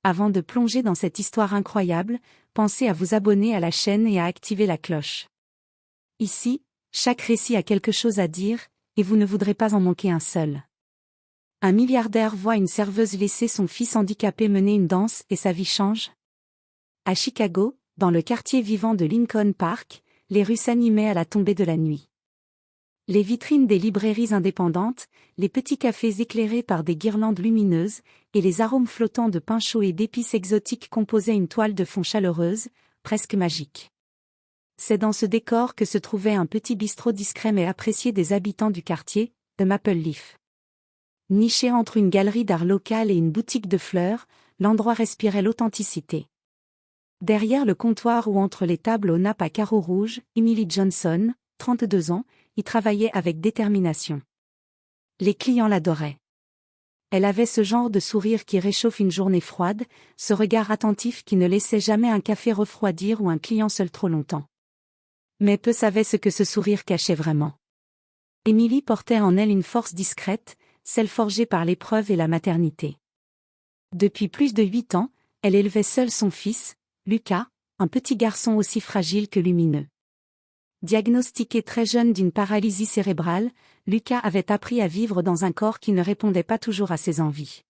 Avant de plonger dans cette histoire incroyable, pensez à vous abonner à la chaîne et à activer la cloche. Ici, chaque récit a quelque chose à dire, et vous ne voudrez pas en manquer un seul. Un milliardaire voit une serveuse laisser son fils handicapé mener une danse et sa vie change. À Chicago, dans le quartier vivant de Lincoln Park, les rues s'animaient à la tombée de la nuit. Les vitrines des librairies indépendantes, les petits cafés éclairés par des guirlandes lumineuses, et les arômes flottants de pain chaud et d'épices exotiques composaient une toile de fond chaleureuse, presque magique. C'est dans ce décor que se trouvait un petit bistrot discret mais apprécié des habitants du quartier, The Maple Leaf. Niché entre une galerie d'art local et une boutique de fleurs, l'endroit respirait l'authenticité. Derrière le comptoir ou entre les tables aux nappes à carreaux rouges, Emily Johnson, 32 ans, y travaillait avec détermination. Les clients l'adoraient. Elle avait ce genre de sourire qui réchauffe une journée froide, ce regard attentif qui ne laissait jamais un café refroidir ou un client seul trop longtemps. Mais peu savaient ce que ce sourire cachait vraiment. Emily portait en elle une force discrète, celle forgée par l'épreuve et la maternité. Depuis plus de 8 ans, elle élevait seule son fils, Lucas, un petit garçon aussi fragile que lumineux. Diagnostiqué très jeune d'une paralysie cérébrale, Lucas avait appris à vivre dans un corps qui ne répondait pas toujours à ses envies.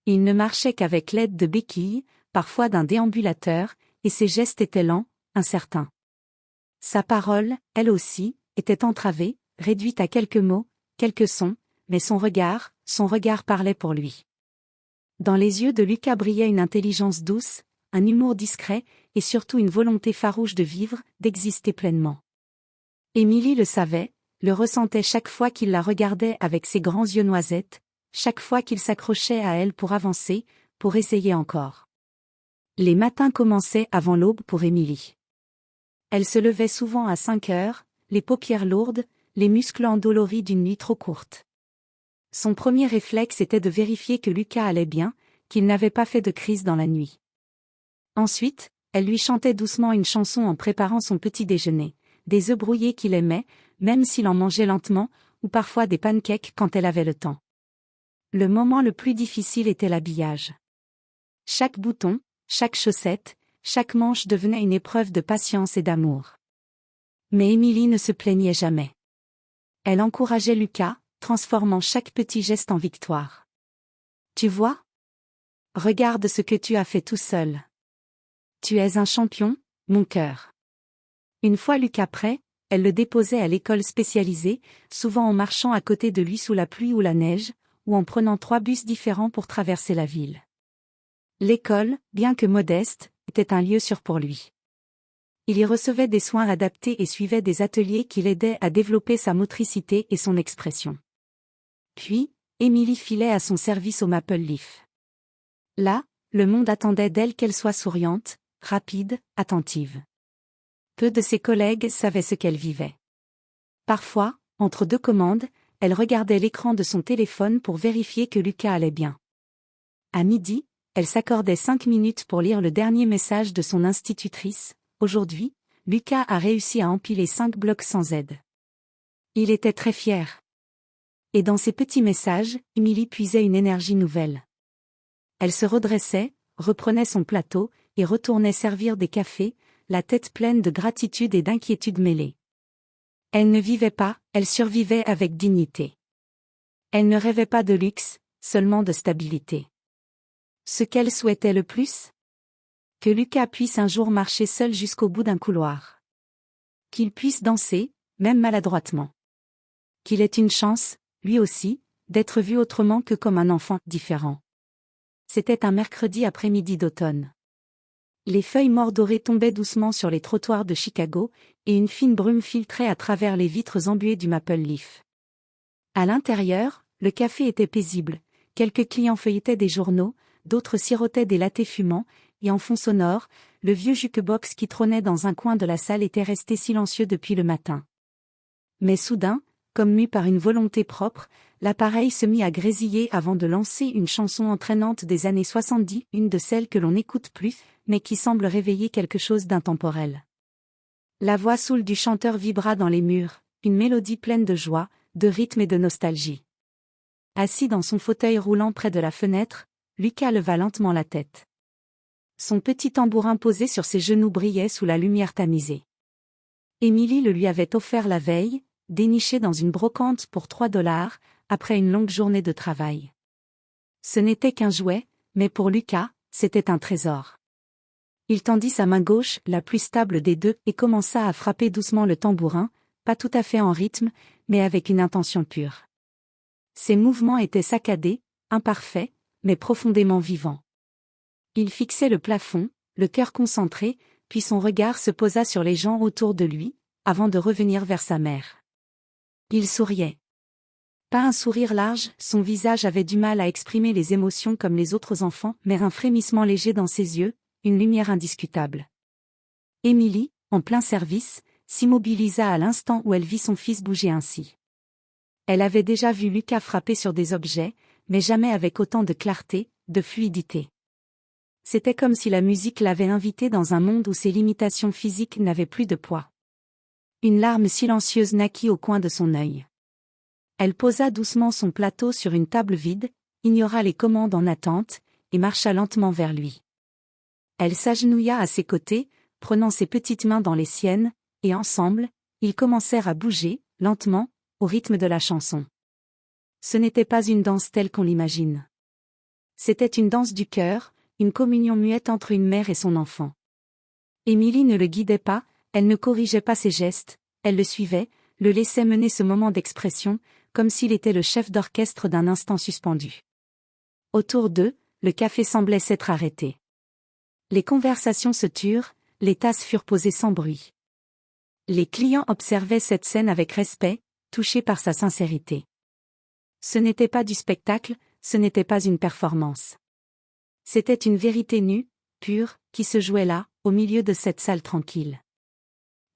Il ne marchait qu'avec l'aide de béquilles, parfois d'un déambulateur, et ses gestes étaient lents, incertains. Sa parole, elle aussi, était entravée, réduite à quelques mots, quelques sons, mais son regard parlait pour lui. Dans les yeux de Lucas brillait une intelligence douce, un humour discret, et surtout une volonté farouche de vivre, d'exister pleinement. Emily le savait, le ressentait chaque fois qu'il la regardait avec ses grands yeux noisettes, chaque fois qu'il s'accrochait à elle pour avancer, pour essayer encore. Les matins commençaient avant l'aube pour Emily. Elle se levait souvent à 5 heures, les paupières lourdes, les muscles endoloris d'une nuit trop courte. Son premier réflexe était de vérifier que Lucas allait bien, qu'il n'avait pas fait de crise dans la nuit. Ensuite, elle lui chantait doucement une chanson en préparant son petit déjeuner, des œufs brouillés qu'il aimait, même s'il en mangeait lentement, ou parfois des pancakes quand elle avait le temps. Le moment le plus difficile était l'habillage. Chaque bouton, chaque chaussette, chaque manche devenait une épreuve de patience et d'amour. Mais Emily ne se plaignait jamais. Elle encourageait Lucas, transformant chaque petit geste en victoire. « Tu vois ? Regarde ce que tu as fait tout seul. Tu es un champion, mon cœur. » Une fois Lucas prêt, elle le déposait à l'école spécialisée, souvent en marchant à côté de lui sous la pluie ou la neige, ou en prenant 3 bus différents pour traverser la ville. L'école, bien que modeste, était un lieu sûr pour lui. Il y recevait des soins adaptés et suivait des ateliers qui l'aidaient à développer sa motricité et son expression. Puis, Emily filait à son service au Maple Leaf. Là, le monde attendait d'elle qu'elle soit souriante, rapide, attentive. Peu de ses collègues savaient ce qu'elle vivait. Parfois, entre 2 commandes, elle regardait l'écran de son téléphone pour vérifier que Lucas allait bien. À midi, elle s'accordait 5 minutes pour lire le dernier message de son institutrice. Aujourd'hui, Lucas a réussi à empiler 5 blocs sans aide. Il était très fier. Et dans ces petits messages, Emily puisait une énergie nouvelle. Elle se redressait, reprenait son plateau, et retournait servir des cafés, la tête pleine de gratitude et d'inquiétude mêlées. Elle ne vivait pas, elle survivait avec dignité. Elle ne rêvait pas de luxe, seulement de stabilité. Ce qu'elle souhaitait le plus ? Que Lucas puisse un jour marcher seul jusqu'au bout d'un couloir. Qu'il puisse danser, même maladroitement. Qu'il ait une chance, lui aussi, d'être vu autrement que comme un enfant différent. C'était un mercredi après-midi d'automne. Les feuilles mordorées tombaient doucement sur les trottoirs de Chicago, et une fine brume filtrait à travers les vitres embuées du Maple Leaf. À l'intérieur, le café était paisible, quelques clients feuilletaient des journaux, d'autres sirotaient des lattés fumants, et en fond sonore, le vieux jukebox qui trônait dans un coin de la salle était resté silencieux depuis le matin. Mais soudain, comme mû par une volonté propre, l'appareil se mit à grésiller avant de lancer une chanson entraînante des années 70, une de celles que l'on n'écoute plus, mais qui semble réveiller quelque chose d'intemporel. La voix saoule du chanteur vibra dans les murs, une mélodie pleine de joie, de rythme et de nostalgie. Assis dans son fauteuil roulant près de la fenêtre, Lucas leva lentement la tête. Son petit tambourin posé sur ses genoux brillait sous la lumière tamisée. Émilie le lui avait offert la veille, déniché dans une brocante pour $3, après une longue journée de travail. Ce n'était qu'un jouet, mais pour Lucas, c'était un trésor. Il tendit sa main gauche, la plus stable des deux, et commença à frapper doucement le tambourin, pas tout à fait en rythme, mais avec une intention pure. Ses mouvements étaient saccadés, imparfaits, mais profondément vivants. Il fixait le plafond, le cœur concentré, puis son regard se posa sur les gens autour de lui, avant de revenir vers sa mère. Il souriait. Pas un sourire large, son visage avait du mal à exprimer les émotions comme les autres enfants, mais un frémissement léger dans ses yeux, une lumière indiscutable. Émilie, en plein service, s'immobilisa à l'instant où elle vit son fils bouger ainsi. Elle avait déjà vu Lucas frapper sur des objets, mais jamais avec autant de clarté, de fluidité. C'était comme si la musique l'avait invité dans un monde où ses limitations physiques n'avaient plus de poids. Une larme silencieuse naquit au coin de son œil. Elle posa doucement son plateau sur une table vide, ignora les commandes en attente, et marcha lentement vers lui. Elle s'agenouilla à ses côtés, prenant ses petites mains dans les siennes, et ensemble, ils commencèrent à bouger, lentement, au rythme de la chanson. Ce n'était pas une danse telle qu'on l'imagine. C'était une danse du cœur, une communion muette entre une mère et son enfant. Émilie ne le guidait pas, elle ne corrigeait pas ses gestes, elle le suivait, le laissait mener ce moment d'expression, comme s'il était le chef d'orchestre d'un instant suspendu. Autour d'eux, le café semblait s'être arrêté. Les conversations se turent, les tasses furent posées sans bruit. Les clients observaient cette scène avec respect, touchés par sa sincérité. Ce n'était pas du spectacle, ce n'était pas une performance. C'était une vérité nue, pure, qui se jouait là, au milieu de cette salle tranquille.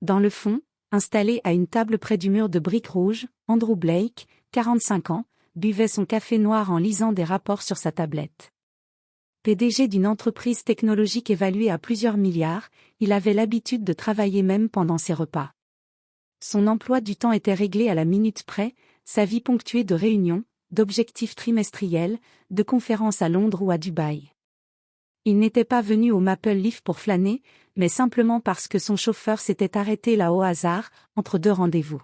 Dans le fond, installé à une table près du mur de briques rouges, Andrew Blake, 45 ans, buvait son café noir en lisant des rapports sur sa tablette. PDG d'une entreprise technologique évaluée à plusieurs milliards, il avait l'habitude de travailler même pendant ses repas. Son emploi du temps était réglé à la minute près, sa vie ponctuée de réunions, d'objectifs trimestriels, de conférences à Londres ou à Dubaï. Il n'était pas venu au Maple Leaf pour flâner, mais simplement parce que son chauffeur s'était arrêté là au hasard, entre deux rendez-vous.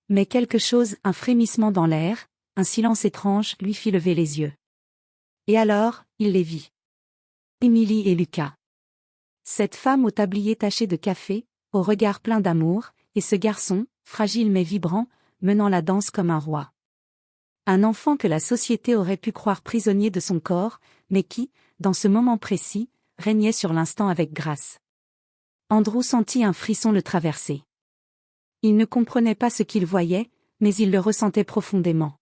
Mais quelque chose, un frémissement dans l'air, un silence étrange, lui fit lever les yeux. Et alors, il les vit. Émilie et Lucas. Cette femme au tablier taché de café, au regard plein d'amour, et ce garçon, fragile mais vibrant, menant la danse comme un roi. Un enfant que la société aurait pu croire prisonnier de son corps, mais qui, dans ce moment précis, régnait sur l'instant avec grâce. Andrew sentit un frisson le traverser. Il ne comprenait pas ce qu'il voyait, mais il le ressentait profondément.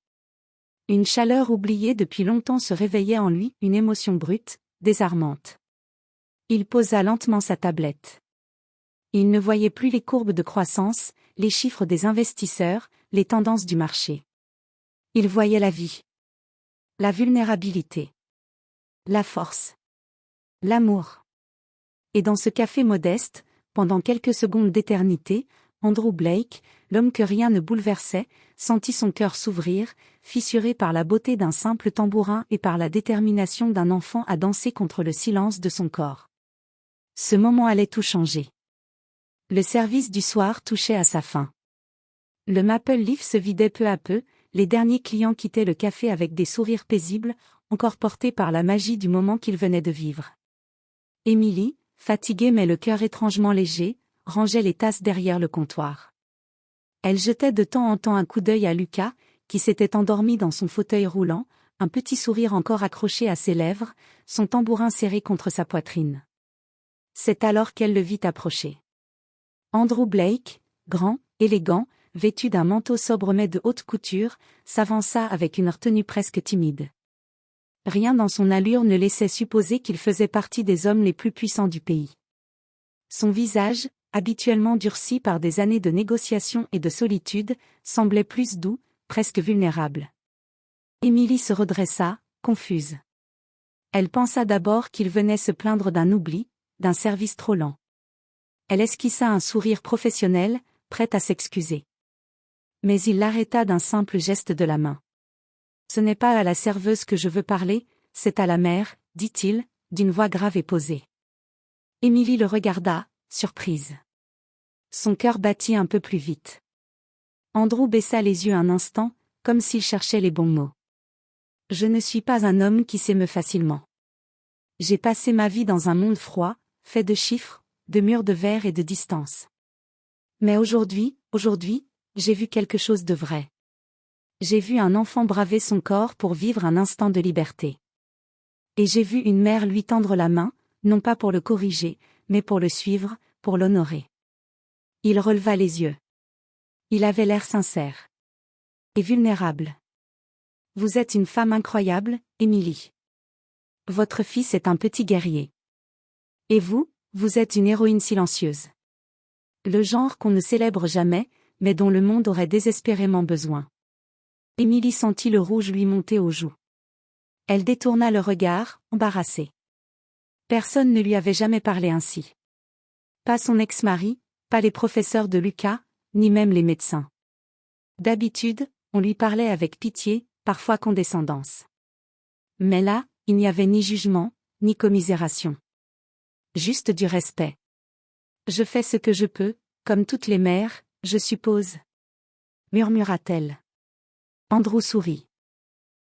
Une chaleur oubliée depuis longtemps se réveillait en lui, une émotion brute, désarmante. Il posa lentement sa tablette. Il ne voyait plus les courbes de croissance, les chiffres des investisseurs, les tendances du marché. Il voyait la vie. La vulnérabilité. La force. L'amour. Et dans ce café modeste, pendant quelques secondes d'éternité, Andrew Blake, l'homme que rien ne bouleversait, sentit son cœur s'ouvrir, fissuré par la beauté d'un simple tambourin et par la détermination d'un enfant à danser contre le silence de son corps. Ce moment allait tout changer. Le service du soir touchait à sa fin. Le Maple Leaf se vidait peu à peu, les derniers clients quittaient le café avec des sourires paisibles, encore portés par la magie du moment qu'ils venaient de vivre. Émilie, fatiguée mais le cœur étrangement léger, rangeait les tasses derrière le comptoir. Elle jetait de temps en temps un coup d'œil à Lucas, qui s'était endormi dans son fauteuil roulant, un petit sourire encore accroché à ses lèvres, son tambourin serré contre sa poitrine. C'est alors qu'elle le vit approcher. Andrew Blake, grand, élégant, vêtu d'un manteau sobre mais de haute couture, s'avança avec une retenue presque timide. Rien dans son allure ne laissait supposer qu'il faisait partie des hommes les plus puissants du pays. Son visage, habituellement durci par des années de négociations et de solitude, semblait plus doux, presque vulnérable. Émilie se redressa, confuse. Elle pensa d'abord qu'il venait se plaindre d'un oubli, d'un service trop lent. Elle esquissa un sourire professionnel, prête à s'excuser. Mais il l'arrêta d'un simple geste de la main. « Ce n'est pas à la serveuse que je veux parler, c'est à la mère, dit-il, d'une voix grave et posée. Émilie le regarda, surprise. Son cœur battit un peu plus vite. Andrew baissa les yeux un instant, comme s'il cherchait les bons mots. Je ne suis pas un homme qui s'émeut facilement. J'ai passé ma vie dans un monde froid, fait de chiffres, de murs de verre et de distance. Mais aujourd'hui, j'ai vu quelque chose de vrai. J'ai vu un enfant braver son corps pour vivre un instant de liberté. Et j'ai vu une mère lui tendre la main, non pas pour le corriger, mais pour le suivre, pour l'honorer. Il releva les yeux. Il avait l'air sincère. Et vulnérable. Vous êtes une femme incroyable, Émilie. Votre fils est un petit guerrier. Et vous êtes une héroïne silencieuse. Le genre qu'on ne célèbre jamais, mais dont le monde aurait désespérément besoin. Émilie sentit le rouge lui monter aux joues. Elle détourna le regard, embarrassée. Personne ne lui avait jamais parlé ainsi. Pas son ex-mari, pas les professeurs de Lucas, ni même les médecins. D'habitude, on lui parlait avec pitié, parfois condescendance. Mais là, il n'y avait ni jugement, ni commisération. Juste du respect. Je fais ce que je peux, comme toutes les mères, je suppose. Murmura-t-elle. Andrew sourit.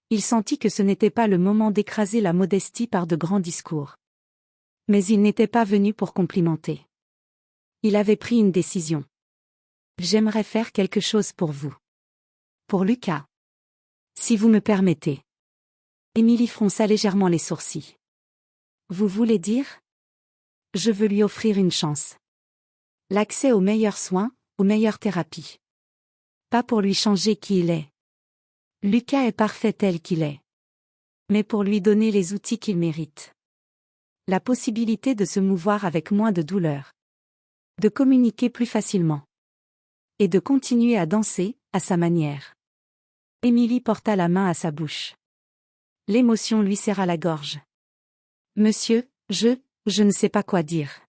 Il sentit que ce n'était pas le moment d'écraser la modestie par de grands discours. Mais il n'était pas venu pour complimenter. Il avait pris une décision. J'aimerais faire quelque chose pour vous. Pour Lucas. Si vous me permettez. Émilie fronça légèrement les sourcils. Vous voulez dire? Je veux lui offrir une chance. L'accès aux meilleurs soins, aux meilleures thérapies. Pas pour lui changer qui il est. Lucas est parfait tel qu'il est. Mais pour lui donner les outils qu'il mérite. La possibilité de se mouvoir avec moins de douleur. De communiquer plus facilement. Et de continuer à danser, à sa manière. Émilie porta la main à sa bouche. L'émotion lui serra la gorge. Monsieur, je ne sais pas quoi dire.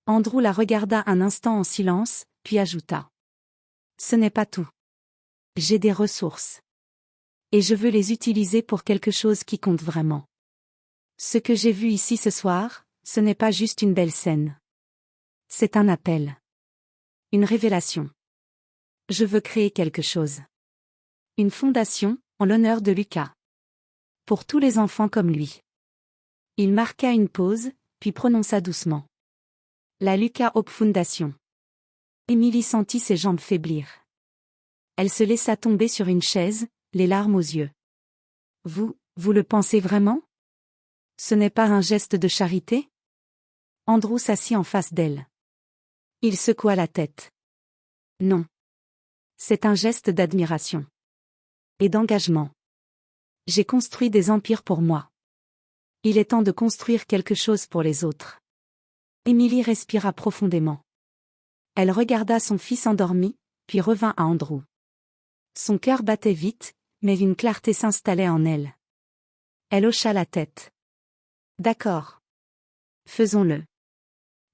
Andrew la regarda un instant en silence, puis ajouta. Ce n'est pas tout. J'ai des ressources. Et je veux les utiliser pour quelque chose qui compte vraiment. Ce que j'ai vu ici ce soir, ce n'est pas juste une belle scène. C'est un appel. Une révélation. Je veux créer quelque chose. Une fondation, en l'honneur de Lucas. Pour tous les enfants comme lui. Il marqua une pause, puis prononça doucement. La Lucas Hope Foundation. Émilie sentit ses jambes faiblir. Elle se laissa tomber sur une chaise, les larmes aux yeux. Vous le pensez vraiment? Ce n'est pas un geste de charité? Andrew s'assit en face d'elle. Il secoua la tête. Non. C'est un geste d'admiration. Et d'engagement. J'ai construit des empires pour moi. Il est temps de construire quelque chose pour les autres. Émilie respira profondément. Elle regarda son fils endormi, puis revint à Andrew. Son cœur battait vite, mais une clarté s'installait en elle. Elle hocha la tête. D'accord. Faisons-le.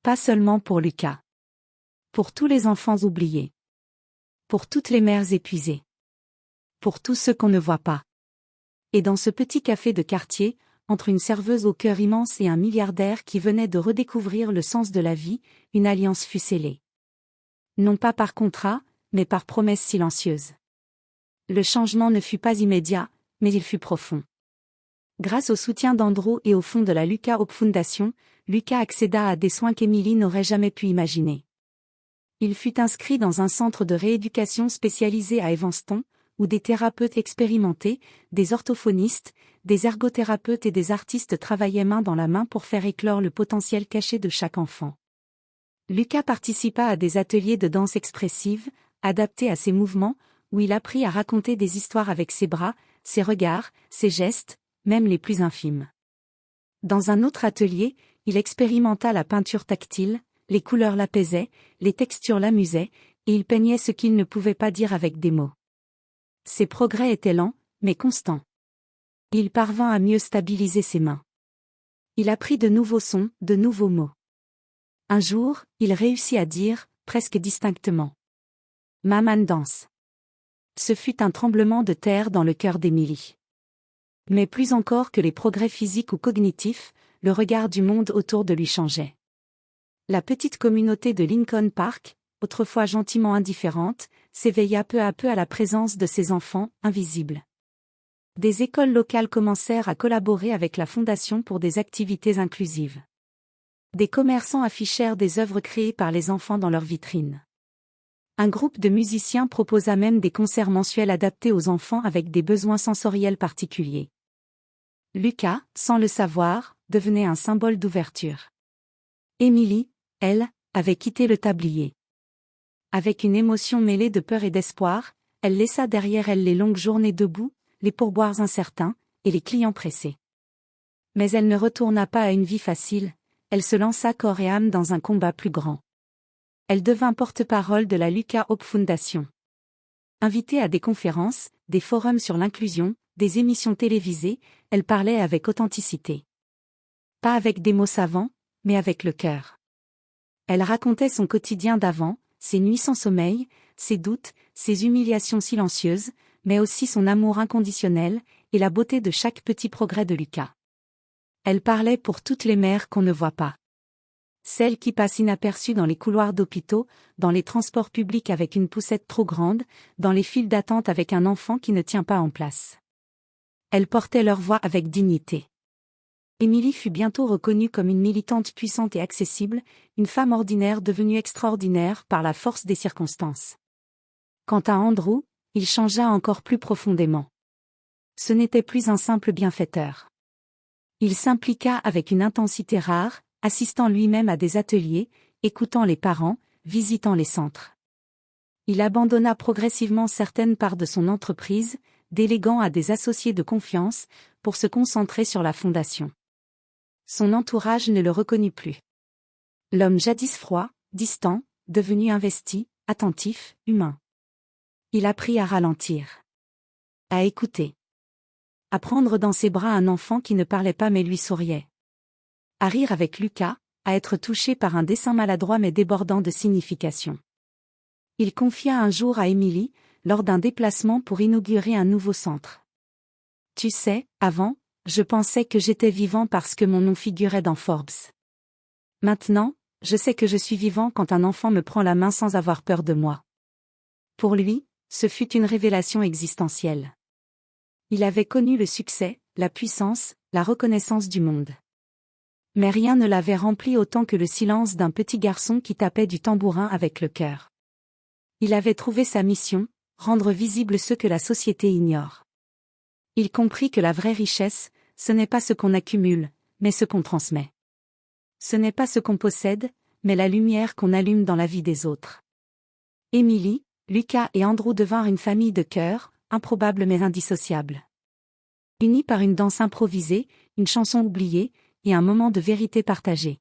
Pas seulement pour Lucas. Pour tous les enfants oubliés. Pour toutes les mères épuisées. Pour tous ceux qu'on ne voit pas. Et dans ce petit café de quartier, entre une serveuse au cœur immense et un milliardaire qui venait de redécouvrir le sens de la vie, une alliance fut scellée. Non pas par contrat, mais par promesse silencieuse. Le changement ne fut pas immédiat, mais il fut profond. Grâce au soutien d'Andrew et au fonds de la Lucas Hope Foundation, Lucas accéda à des soins qu'Émilie n'aurait jamais pu imaginer. Il fut inscrit dans un centre de rééducation spécialisé à Evanston, où des thérapeutes expérimentés, des orthophonistes, des ergothérapeutes et des artistes travaillaient main dans la main pour faire éclore le potentiel caché de chaque enfant. Lucas participa à des ateliers de danse expressive, adaptés à ses mouvements, où il apprit à raconter des histoires avec ses bras, ses regards, ses gestes, même les plus infimes. Dans un autre atelier, il expérimenta la peinture tactile, les couleurs l'apaisaient, les textures l'amusaient, et il peignait ce qu'il ne pouvait pas dire avec des mots. Ses progrès étaient lents, mais constants. Il parvint à mieux stabiliser ses mains. Il apprit de nouveaux sons, de nouveaux mots. Un jour, il réussit à dire, presque distinctement. « Maman danse ». Ce fut un tremblement de terre dans le cœur d'Émilie. Mais plus encore que les progrès physiques ou cognitifs, le regard du monde autour de lui changeait. La petite communauté de Lincoln Park, autrefois gentiment indifférente, s'éveilla peu à peu à la présence de ces enfants, invisibles. Des écoles locales commencèrent à collaborer avec la Fondation pour des activités inclusives. Des commerçants affichèrent des œuvres créées par les enfants dans leurs vitrines. Un groupe de musiciens proposa même des concerts mensuels adaptés aux enfants avec des besoins sensoriels particuliers. Lucas, sans le savoir, devenait un symbole d'ouverture. Émilie, elle, avait quitté le tablier. Avec une émotion mêlée de peur et d'espoir, elle laissa derrière elle les longues journées debout, les pourboires incertains, et les clients pressés. Mais elle ne retourna pas à une vie facile, elle se lança corps et âme dans un combat plus grand. Elle devint porte-parole de la Lucas Hope Foundation. Invitée à des conférences, des forums sur l'inclusion, des émissions télévisées, elle parlait avec authenticité. Pas avec des mots savants, mais avec le cœur. Elle racontait son quotidien d'avant, ses nuits sans sommeil, ses doutes, ses humiliations silencieuses, mais aussi son amour inconditionnel, et la beauté de chaque petit progrès de Lucas. Elle parlait pour toutes les mères qu'on ne voit pas. Celles qui passent inaperçues dans les couloirs d'hôpitaux, dans les transports publics avec une poussette trop grande, dans les files d'attente avec un enfant qui ne tient pas en place. Elle portait leur voix avec dignité. Émilie fut bientôt reconnue comme une militante puissante et accessible, une femme ordinaire devenue extraordinaire par la force des circonstances. Quant à Andrew, il changea encore plus profondément. Ce n'était plus un simple bienfaiteur. Il s'impliqua avec une intensité rare, assistant lui-même à des ateliers, écoutant les parents, visitant les centres. Il abandonna progressivement certaines parts de son entreprise, déléguant à des associés de confiance, pour se concentrer sur la fondation. Son entourage ne le reconnut plus. L'homme jadis froid, distant, devenu investi, attentif, humain. Il apprit à ralentir. À écouter. À prendre dans ses bras un enfant qui ne parlait pas mais lui souriait. À rire avec Lucas, à être touché par un dessin maladroit mais débordant de signification. Il confia un jour à Émilie, lors d'un déplacement pour inaugurer un nouveau centre. Tu sais, avant, je pensais que j'étais vivant parce que mon nom figurait dans Forbes. Maintenant, je sais que je suis vivant quand un enfant me prend la main sans avoir peur de moi. Pour lui, ce fut une révélation existentielle. Il avait connu le succès, la puissance, la reconnaissance du monde. Mais rien ne l'avait rempli autant que le silence d'un petit garçon qui tapait du tambourin avec le cœur. Il avait trouvé sa mission, rendre visible ce que la société ignore. Il comprit que la vraie richesse, ce n'est pas ce qu'on accumule, mais ce qu'on transmet. Ce n'est pas ce qu'on possède, mais la lumière qu'on allume dans la vie des autres. Émilie, Lucas et Andrew devinrent une famille de cœur, improbable mais indissociable. Unis par une danse improvisée, une chanson oubliée, et un moment de vérité partagée.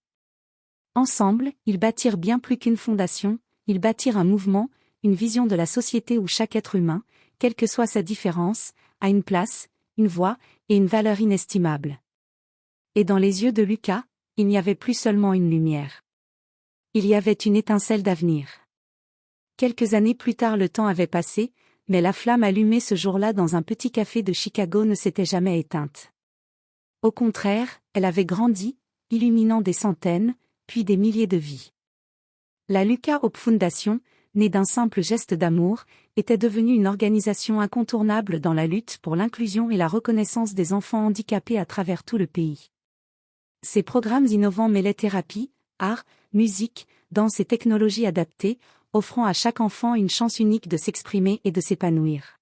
Ensemble, ils bâtirent bien plus qu'une fondation, ils bâtirent un mouvement, une vision de la société où chaque être humain, quelle que soit sa différence, a une place, une voix, et une valeur inestimable. Et dans les yeux de Lucas, il n'y avait plus seulement une lumière. Il y avait une étincelle d'avenir. Quelques années plus tard le temps avait passé, mais la flamme allumée ce jour-là dans un petit café de Chicago ne s'était jamais éteinte. Au contraire, elle avait grandi, illuminant des centaines, puis des milliers de vies. La Lucas Hope Foundation, née d'un simple geste d'amour, était devenue une organisation incontournable dans la lutte pour l'inclusion et la reconnaissance des enfants handicapés à travers tout le pays. Ces programmes innovants mêlaient thérapie, art, musique, danse et technologies adaptées, offrant à chaque enfant une chance unique de s'exprimer et de s'épanouir.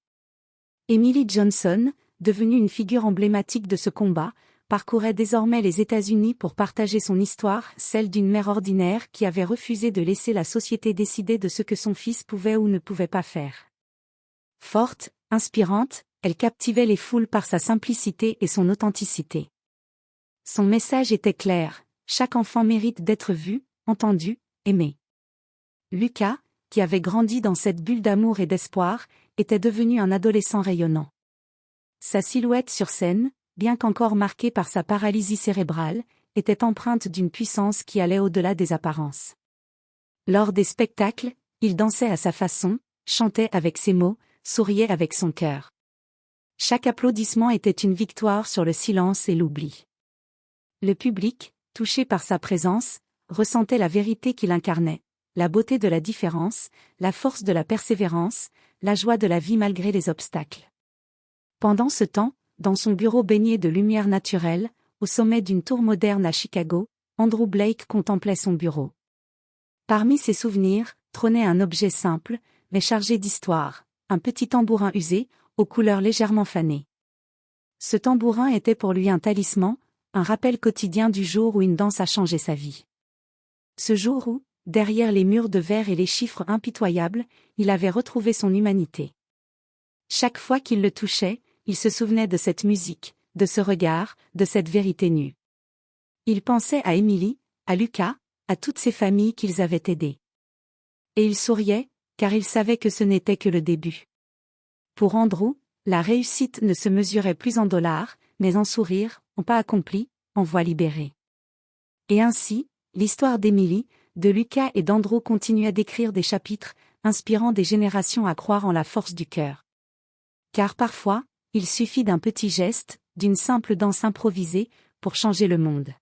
Emily Johnson, devenue une figure emblématique de ce combat, parcourait désormais les États-Unis pour partager son histoire, celle d'une mère ordinaire qui avait refusé de laisser la société décider de ce que son fils pouvait ou ne pouvait pas faire. Forte, inspirante, elle captivait les foules par sa simplicité et son authenticité. Son message était clair, chaque enfant mérite d'être vu, entendu, aimé. Lucas, qui avait grandi dans cette bulle d'amour et d'espoir, était devenu un adolescent rayonnant. Sa silhouette sur scène, bien qu'encore marquée par sa paralysie cérébrale, était empreinte d'une puissance qui allait au-delà des apparences. Lors des spectacles, il dansait à sa façon, chantait avec ses mots, souriait avec son cœur. Chaque applaudissement était une victoire sur le silence et l'oubli. Le public, touché par sa présence, ressentait la vérité qu'il incarnait, la beauté de la différence, la force de la persévérance, la joie de la vie malgré les obstacles. Pendant ce temps, dans son bureau baigné de lumière naturelle, au sommet d'une tour moderne à Chicago, Andrew Blake contemplait son bureau. Parmi ses souvenirs, trônait un objet simple, mais chargé d'histoire, un petit tambourin usé, aux couleurs légèrement fanées. Ce tambourin était pour lui un talisman, un rappel quotidien du jour où une danse a changé sa vie. Ce jour où, derrière les murs de verre et les chiffres impitoyables, il avait retrouvé son humanité. Chaque fois qu'il le touchait, il se souvenait de cette musique, de ce regard, de cette vérité nue. Il pensait à Emily, à Lucas, à toutes ces familles qu'ils avaient aidées. Et il souriait, car il savait que ce n'était que le début. Pour Andrew, la réussite ne se mesurait plus en dollars, mais en sourires, en pas accomplis, en voix libérée. Et ainsi, l'histoire d'Emily, de Lucas et d'Andrew continue à décrire des chapitres, inspirant des générations à croire en la force du cœur. Car parfois, il suffit d'un petit geste, d'une simple danse improvisée, pour changer le monde.